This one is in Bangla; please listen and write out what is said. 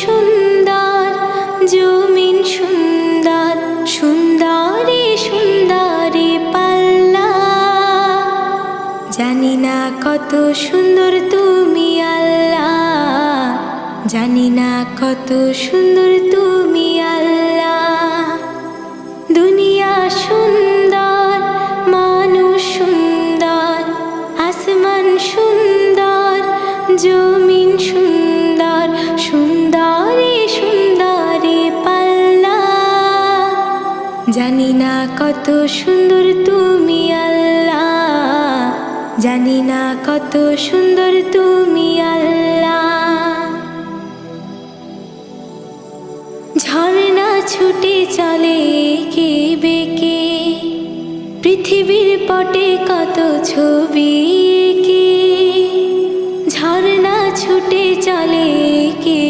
সুন্দর, জমিন সুন্দর, সুন্দরী সুন্দরী পাল্লা। জানি না কত সুন্দর তুমি আল্লাহ, জানি না কত সুন্দর তুমি আল্লাহ। দুনিয়া সুন্দর, মানুষ সুন্দর, আসমান সুন্দর, জমিন সুন্দর, সুন্দরী সুন্দরী পাল্লা। জানি না কত সুন্দর তুমি আল্লাহ, জানি না কত সুন্দর তুমি আল্লাহ। ঝর্ণা ছুটে চলে কে বেঁকে, পৃথিবীর পটে কত ছবি এঁকে। ঝর্ণা ছুটে চলে কে